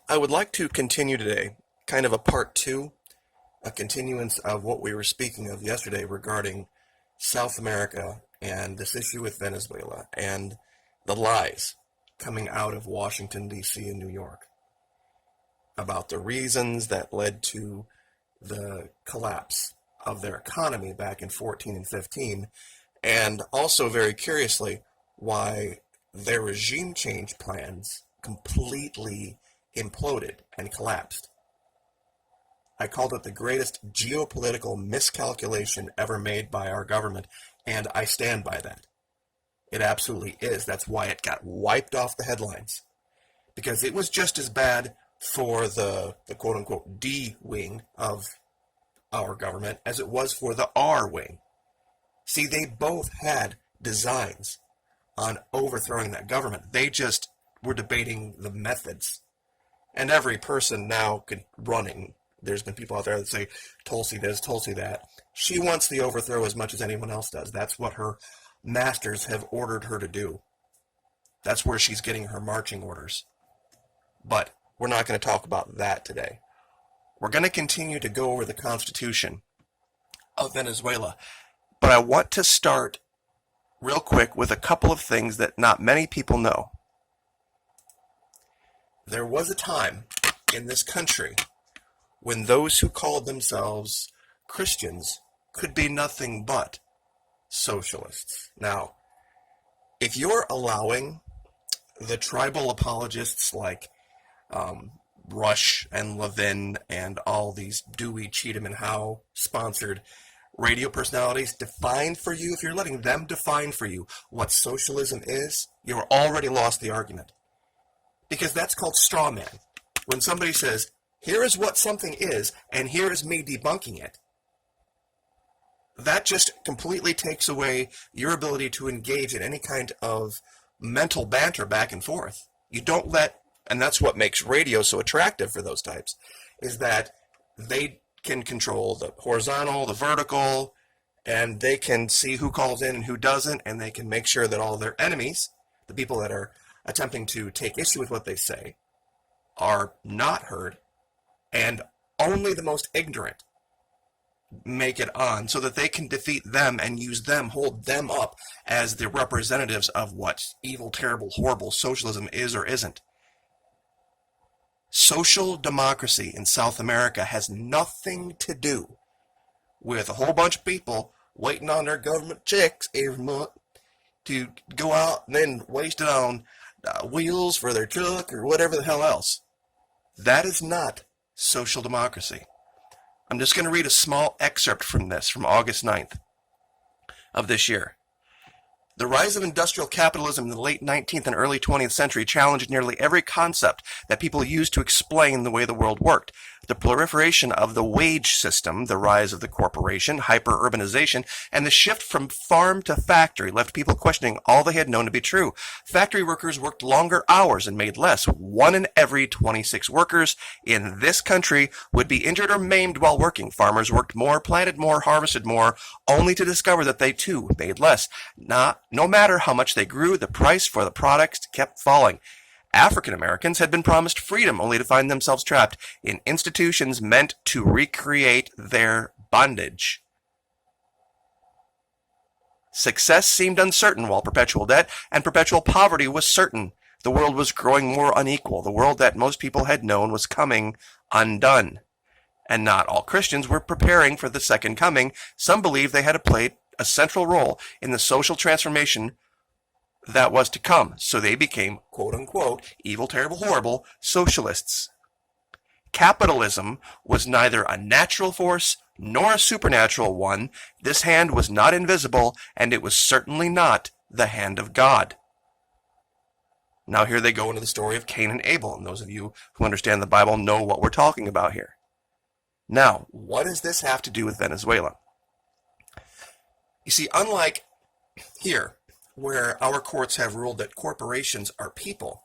I would like to continue today, kind of a part two, a continuance of what we were speaking of yesterday regarding South America and this issue with Venezuela and the lies coming out of Washington, D.C. and New York about the reasons that led to the collapse of their economy back in 14 and 15, and also very curiously, why their regime change plans completely imploded and collapsed. I called it the greatest geopolitical miscalculation ever made by our government, and I stand by that. It absolutely is. That's why it got wiped off the headlines. Because it was just as bad for the quote-unquote D wing of our government as it was for the R wing. See, they both had designs on overthrowing that government. They just were debating the methods. And every person now running, there's been people out there that say, Tulsi this, Tulsi that. She wants the overthrow as much as anyone else does. That's what her masters have ordered her to do. That's where she's getting her marching orders. But we're not going to talk about that today. We're going to continue to go over the Constitution of Venezuela. But I want to start real quick with a couple of things that not many people know. There was a time in this country when those who called themselves Christians could be nothing but socialists. Now, if you're allowing the tribal apologists like Rush and Levin and all these Dewey, Cheatham, and Howe sponsored radio personalities define for you, if you're letting them define for you what socialism is, you've already lost the argument. Because that's called straw man. When somebody says, here is what something is, and here is me debunking it, that just completely takes away your ability to engage in any kind of mental banter back and forth. You don't let, and that's what makes radio so attractive for those types, is that they can control the horizontal, the vertical, and they can see who calls in and who doesn't, and they can make sure that all of their enemies, the people that are attempting to take issue with what they say, are not heard, and only the most ignorant make it on so that they can defeat them and use them, hold them up as the representatives of what evil, terrible, horrible socialism is or isn't. Social democracy in South America has nothing to do with a whole bunch of people waiting on their government checks every month to go out and then waste it on wheels for their truck or whatever the hell else. That is not social democracy. I'm just going to read a small excerpt from this, from August 9th of this year. The rise of industrial capitalism in the late 19th and early 20th century challenged nearly every concept that people used to explain the way the world worked. The proliferation of the wage system, the rise of the corporation, hyper-urbanization, and the shift from farm to factory left people questioning all they had known to be true. Factory workers worked longer hours and made less. 1 in every 26 workers in this country would be injured or maimed while working. Farmers worked more, planted more, harvested more, only to discover that they too made less. No matter how much they grew, the price for the products kept falling. African Americans had been promised freedom only to find themselves trapped in institutions meant to recreate their bondage. Success seemed uncertain while perpetual debt and perpetual poverty was certain. The world was growing more unequal. The world that most people had known was coming undone. And not all Christians were preparing for the second coming. Some believed they had to play a central role in the social transformation that was to come, so they became, quote-unquote, evil, terrible, horrible socialists. Capitalism was neither a natural force nor a supernatural one. This hand was not invisible, and it was certainly not the hand of God. Now here they go into the story of Cain and Abel, and those of you who understand the Bible know what we're talking about here. Now, what does this have to do with Venezuela? You see, unlike here, where our courts have ruled that corporations are people,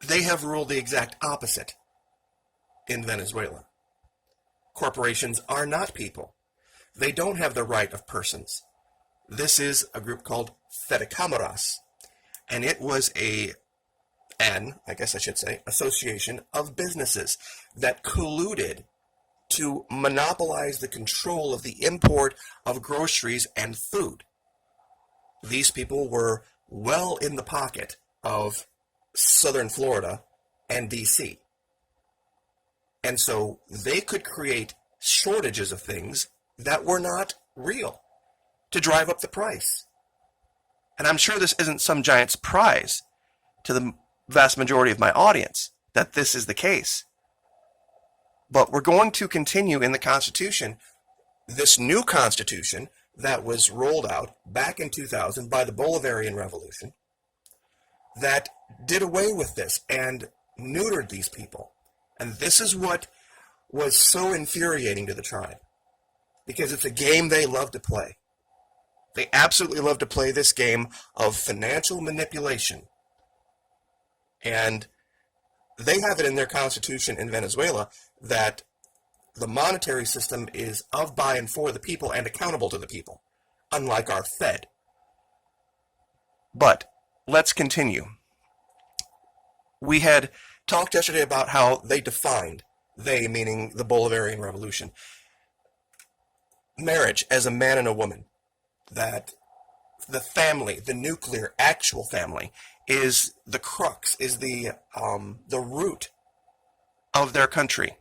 they have ruled the exact opposite in Venezuela. Corporations are not people. They don't have the right of persons. This is a group called Fedecámaras, and it was a I guess I should say, association of businesses that colluded to monopolize the control of the import of groceries and food. These people were well in the pocket of southern Florida and DC. And so they could create shortages of things that were not real to drive up the price. And I'm sure this isn't some giant surprise to the vast majority of my audience that this is the case. But we're going to continue in the Constitution, this new Constitution that was rolled out back in 2000 by the Bolivarian Revolution, that did away with this and neutered these people. And this is what was so infuriating to the tribe, because it's a game they love to play. They absolutely love to play this game of financial manipulation. And they have it in their constitution in Venezuela that the monetary system is of, by, and for the people and accountable to the people, unlike our Fed. But let's continue. We had talked yesterday about how they defined, they meaning the Bolivarian Revolution, marriage as a man and a woman. That the family, the nuclear, actual family, is the crux, is the root of their country,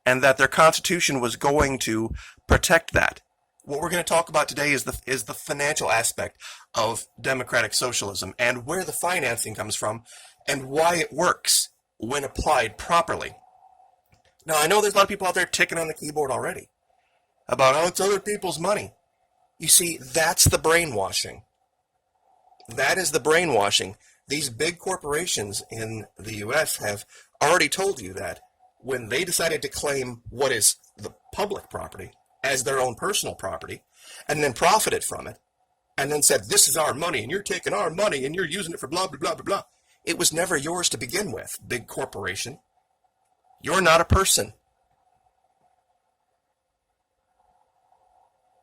and that their constitution was going to protect that. What we're going to talk about today is the financial aspect of democratic socialism and where the financing comes from and why it works when applied properly. Now, I know there's a lot of people out there ticking on the keyboard already about, oh, it's other people's money. You see, that's the brainwashing. That is the brainwashing. These big corporations in the U.S. have already told you that when they decided to claim what is the public property as their own personal property, and then profited from it, and then said, this is our money, and you're taking our money, and you're using it for blah, blah, blah, blah, blah. It was never yours to begin with, big corporation. You're not a person.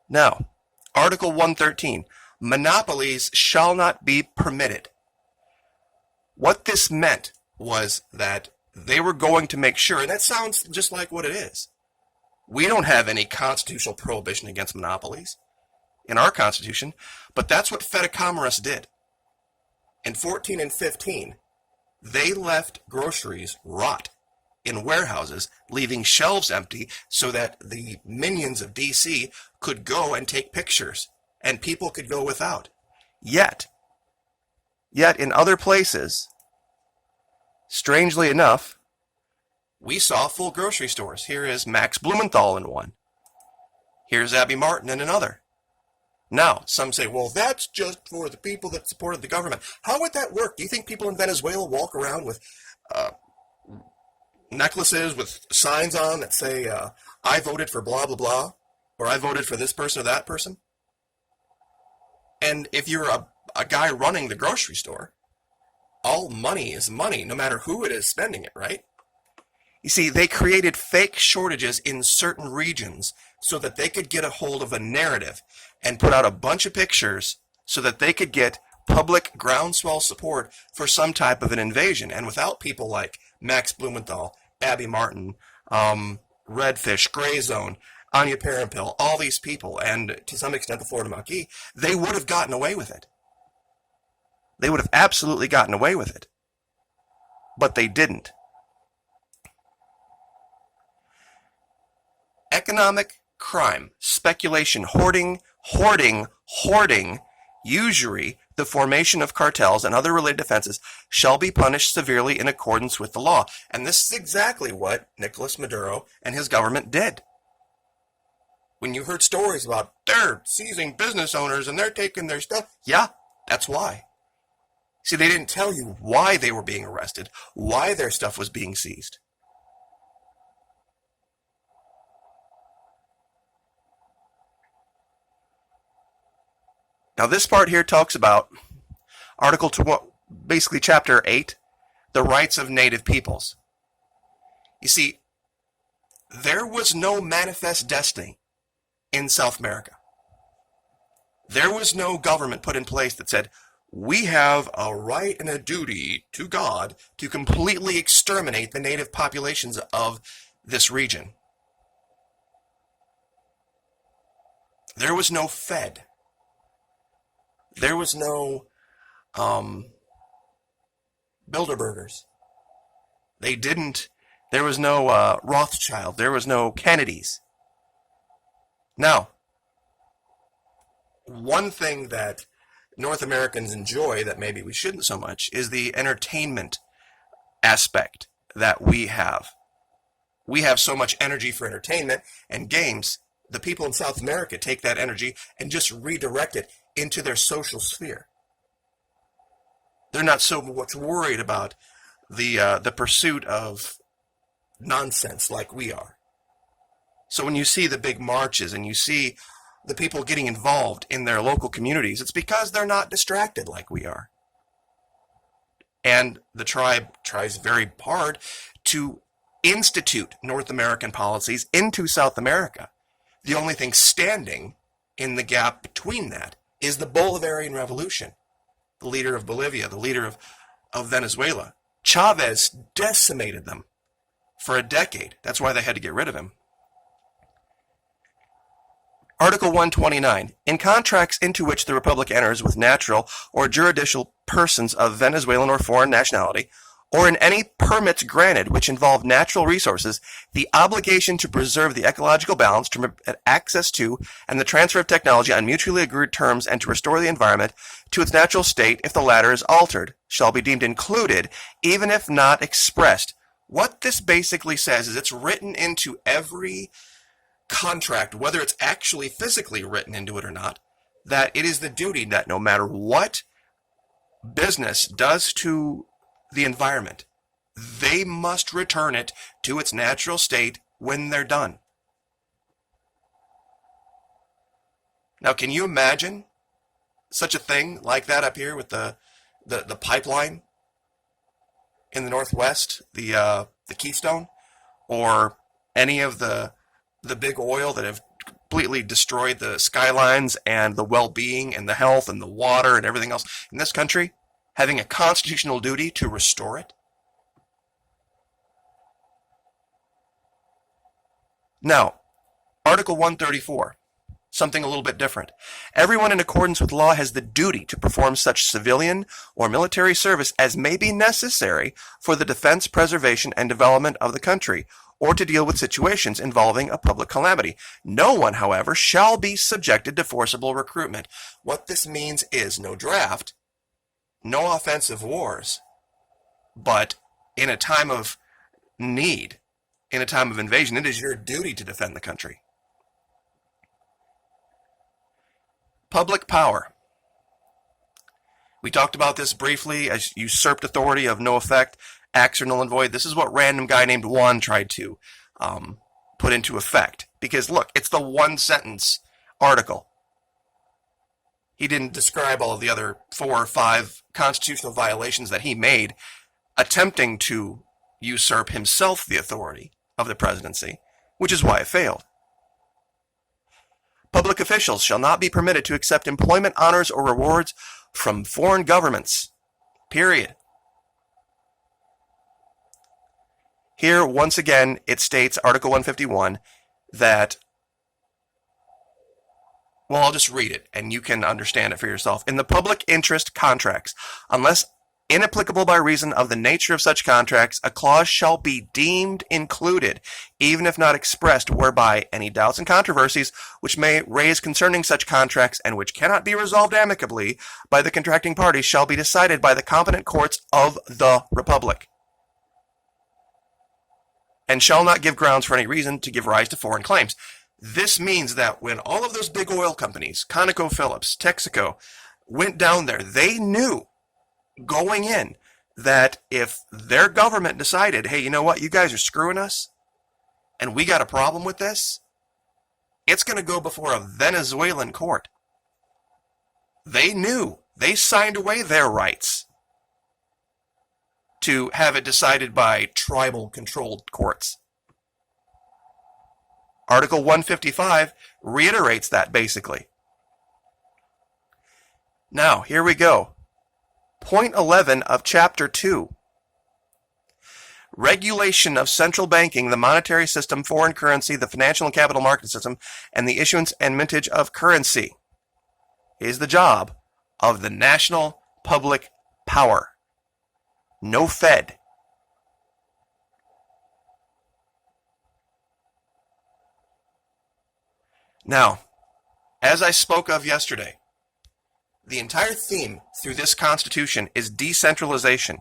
Now, Article 113, monopolies shall not be permitted. What this meant was that they were going to make sure, and that sounds just like what it is. We don't have any constitutional prohibition against monopolies in our Constitution, but that's what Fede Commerce did. In 14 and 15, they left groceries rot in warehouses, leaving shelves empty so that the minions of DC could go and take pictures, and people could go without. Yet in other places, strangely enough, we saw full grocery stores. Here is Max Blumenthal in one. Here's Abby Martin in another. Now, some say, well, that's just for the people that supported the government. How would that work? Do you think people in Venezuela walk around with necklaces with signs on that say, I voted for blah, blah, blah, or I voted for this person or that person? And if you're a guy running the grocery store, all money is money, no matter who it is spending it, right? You see, they created fake shortages in certain regions so that they could get a hold of a narrative and put out a bunch of pictures so that they could get public groundswell support for some type of an invasion. And without people like Max Blumenthal, Abby Martin, Redfish, Gray Zone, Anya Parampil, all these people, and to some extent the Florida Maquis, they would have gotten away with it. They would have absolutely gotten away with it. But they didn't. Economic crime, speculation, hoarding, usury, the formation of cartels, and other related offenses shall be punished severely in accordance with the law. And this is exactly what Nicolas Maduro and his government did. When you heard stories about they're seizing business owners and they're taking their stuff, yeah, that's why. See, they didn't tell you why they were being arrested, why their stuff was being seized. Now, this part here talks about Article 2, basically Chapter 8, the rights of native peoples. You see, there was no manifest destiny in South America. There was no government put in place that said, we have a right and a duty to God to completely exterminate the native populations of this region. There was no Fed. There was no Bilderbergers. There was no Rothschild. There was no Kennedys. Now, one thing that North Americans enjoy that maybe we shouldn't so much is the entertainment aspect that we have. We have so much energy for entertainment and games. The people in South America take that energy and just redirect it into their social sphere. They're not so much worried about the pursuit of nonsense like we are. So when you see the big marches and you see the people getting involved in their local communities, it's because they're not distracted like we are. And the tribe tries very hard to institute North American policies into South America. The only thing standing in the gap between that is the Bolivarian Revolution. The leader of Bolivia, the leader of Venezuela. Chavez decimated them for a decade. That's why they had to get rid of him. Article 129. In contracts into which the Republic enters with natural or juridical persons of Venezuelan or foreign nationality, or in any permits granted which involve natural resources, the obligation to preserve the ecological balance, to permit access to, and the transfer of technology on mutually agreed terms, and to restore the environment to its natural state if the latter is altered, shall be deemed included, even if not expressed. What this basically says is it's written into every contract, whether it's actually physically written into it or not, that it is the duty that no matter what business does to the environment, they must return it to its natural state when they're done. Now, can you imagine such a thing like that up here with the pipeline in the Northwest, the Keystone, or any of the big oil that have completely destroyed the skylines and the well-being and the health and the water and everything else in this country, having a constitutional duty to restore it? Now, Article 134, something a little bit different. Everyone in accordance with law has the duty to perform such civilian or military service as may be necessary for the defense, preservation, and development of the country, or to deal with situations involving a public calamity. No one, however, shall be subjected to forcible recruitment. What this means is no draft, no offensive wars, but in a time of need, in a time of invasion, it is your duty to defend the country. Public power. We talked about this briefly as usurped authority of no effect, acts are null and void. This is what random guy named Juan tried to put into effect. Because look, it's the one sentence article. He didn't describe all of the other 4 or 5 constitutional violations that he made, attempting to usurp himself the authority of the presidency, which is why it failed. Public officials shall not be permitted to accept employment, honors, or rewards from foreign governments. Period. Here, once again, it states, Article 151, that, well, I'll just read it, and you can understand it for yourself. In the public interest contracts, unless inapplicable by reason of the nature of such contracts, a clause shall be deemed included, even if not expressed, whereby any doubts and controversies which may raise concerning such contracts and which cannot be resolved amicably by the contracting parties shall be decided by the competent courts of the Republic, and shall not give grounds for any reason to give rise to foreign claims. This means that when all of those big oil companies, ConocoPhillips, Texaco, went down there, they knew going in that if their government decided, hey, you know what, you guys are screwing us, and we got a problem with this, it's going to go before a Venezuelan court. They knew. They signed away their rights to have it decided by tribal-controlled courts. Article 155 reiterates that basically. Now, here we go. Point 11 of Chapter 2. Regulation of central banking, the monetary system, foreign currency, the financial and capital market system, and the issuance and mintage of currency is the job of the national public power. No Fed. Now, as I spoke of yesterday, the entire theme through this Constitution is decentralization.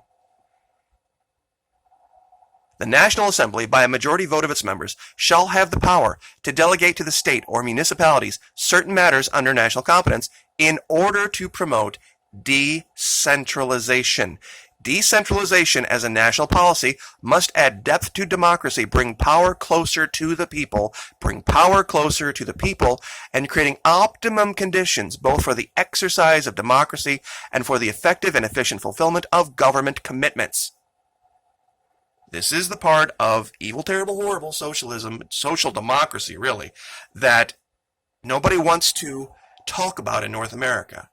The National Assembly, by a majority vote of its members, shall have the power to delegate to the state or municipalities certain matters under national competence in order to promote decentralization. Decentralization as a national policy must add depth to democracy, bring power closer to the people, and creating optimum conditions both for the exercise of democracy and for the effective and efficient fulfillment of government commitments. This is the part of evil, terrible, horrible socialism, social democracy, really, that nobody wants to talk about in North America.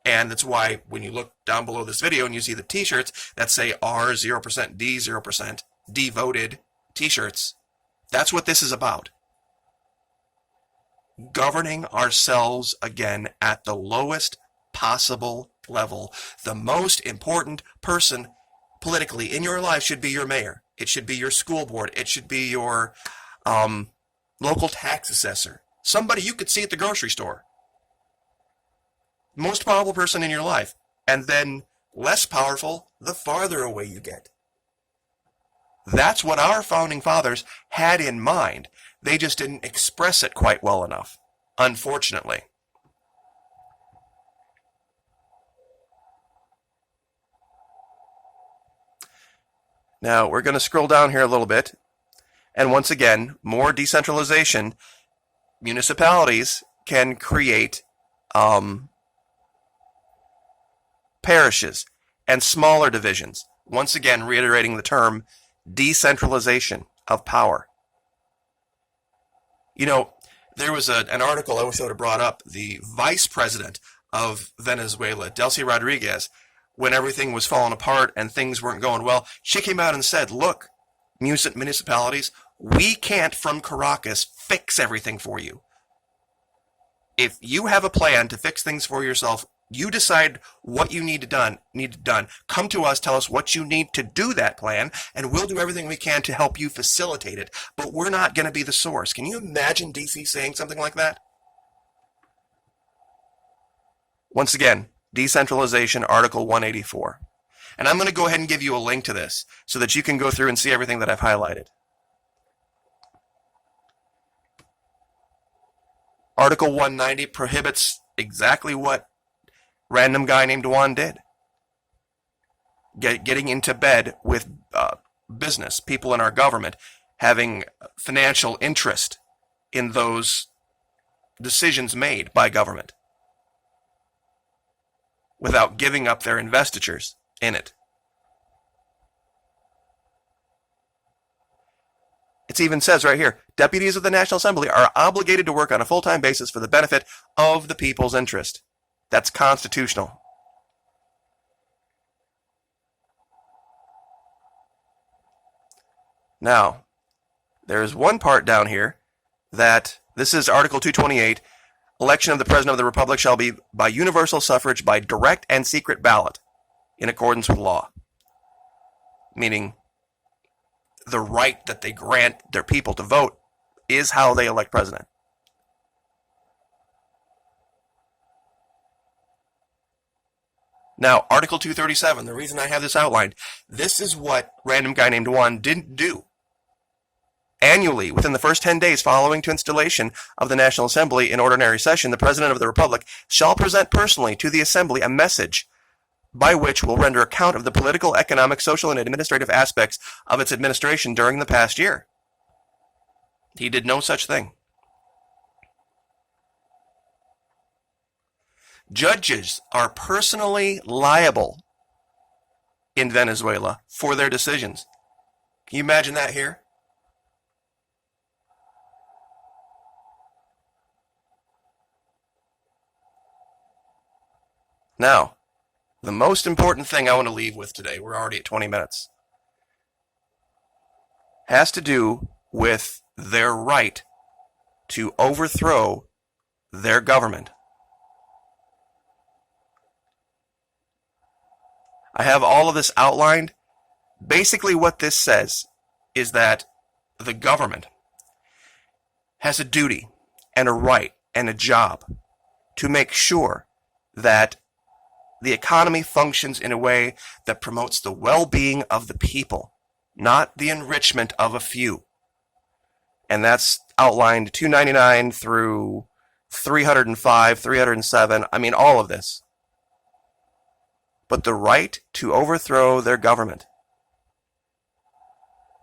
And that's why when you look down below this video and you see the t-shirts that say R 0%, D 0%, devoted t-shirts, that's what this is about. Governing ourselves again at the lowest possible level. The most important person politically in your life should be your mayor. It should be your school board. It should be your local tax assessor. Somebody you could see at the grocery store. Most powerful person in your life. And then less powerful the farther away you get. That's what our founding fathers had in mind. They just didn't express it quite well enough, unfortunately. Now, we're going to scroll down here a little bit. And once again, more decentralization. Municipalities can create parishes and smaller divisions. Once again, reiterating the term decentralization of power. You know, there was an article I wish I would have brought up. The vice president of Venezuela, Delcy Rodriguez, when everything was falling apart and things weren't going well, she came out and said, look, municipalities, we can't from Caracas fix everything for you. If you have a plan to fix things for yourself, you decide what you need done. Come to us, tell us what you need to do that plan, and we'll do everything we can to help you facilitate it. But we're not going to be the source. Can you imagine DC saying something like that? Once again, Decentralization, Article 184. And I'm going to go ahead and give you a link to this so that you can go through and see everything that I've highlighted. Article 190 prohibits exactly what random guy named Juan did. Getting into bed with business, people in our government, having financial interest in those decisions made by government, without giving up their investitures in it. It even says right here, deputies of the National Assembly are obligated to work on a full-time basis for the benefit of the people's interest. That's constitutional. Now, there's one part down here that, this is Article 228, election of the President of the Republic shall be by universal suffrage by direct and secret ballot in accordance with law. Meaning, the right that they grant their people to vote is how they elect president. Now, Article 237, the reason I have this outlined, this is what random guy named Juan didn't do. Annually, within the first 10 days following to installation of the National Assembly in ordinary session, the President of the Republic shall present personally to the Assembly a message by which will render account of the political, economic, social, and administrative aspects of its administration during the past year. He did no such thing. Judges are personally liable in Venezuela for their decisions. Can you imagine that here? Now, The most important thing I want to leave with today, we're already at 20 minutes, has to do with their right to overthrow their government. I have all of this outlined. Basically, what this says is that the government has a duty and a right and a job to make sure that the economy functions in a way that promotes the well-being of the people, not the enrichment of a few. And that's outlined 299 through 305, 307, I mean all of this. But the right to overthrow their government.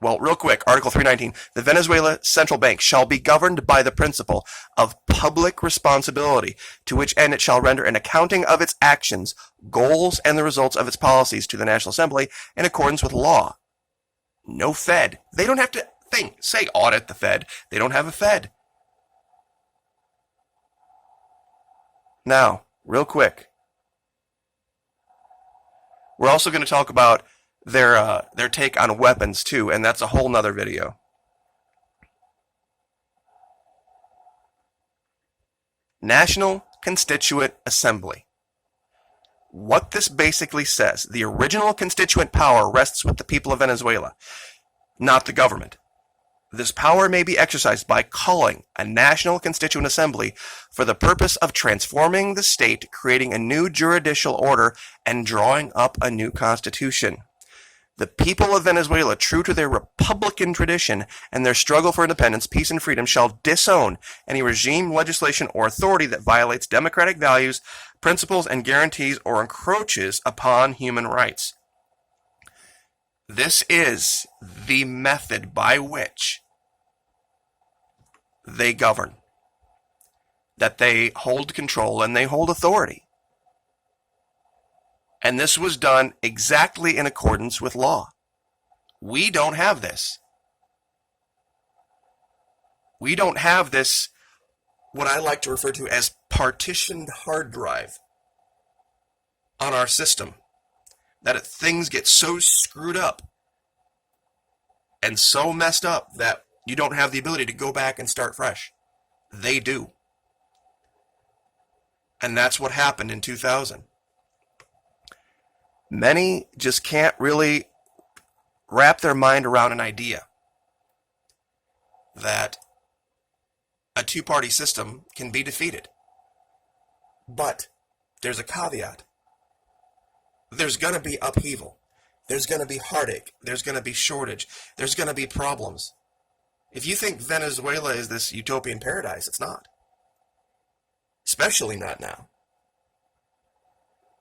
Well, real quick, Article 319, the Venezuela Central Bank shall be governed by the principle of public responsibility, to which end it shall render an accounting of its actions, goals, and the results of its policies to the National Assembly in accordance with law. No Fed. They don't have to say audit the Fed. They don't have a Fed. Now, real quick, we're also going to talk about their take on weapons too, and that's a whole nother video. National Constituent Assembly. What this basically says, the original constituent power rests with the people of Venezuela, not the government. This power may be exercised by calling a National Constituent Assembly for the purpose of transforming the state, creating a new judicial order, and drawing up a new constitution. The people of Venezuela, true to their republican tradition and their struggle for independence, peace, and freedom, shall disown any regime, legislation, or authority that violates democratic values, principles, and guarantees or encroaches upon human rights. This is the method by which they govern, that they hold control and they hold authority. And this was done exactly in accordance with law. We don't have this. We don't have this, what I like to refer to as partitioned hard drive on our system, that things get so screwed up and so messed up that you don't have the ability to go back and start fresh. They do. And that's what happened in 2000. Many just can't really wrap their mind around an idea that a two-party system can be defeated. But there's a caveat. There's going to be upheaval. There's going to be heartache. There's going to be shortage. There's going to be problems. If you think Venezuela is this utopian paradise, it's not. Especially not now.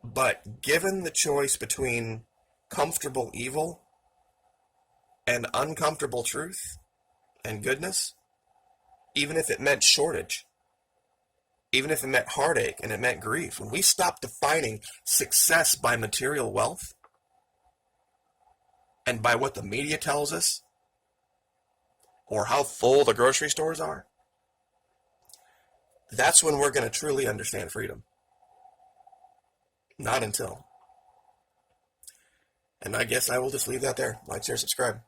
But given the choice between comfortable evil and uncomfortable truth and goodness, even if it meant shortage, even if it meant heartache and it meant grief, when we stop defining success by material wealth and by what the media tells us or how full the grocery stores are, that's when we're going to truly understand freedom. Not until. And I guess I will just leave that there. Like, share, subscribe.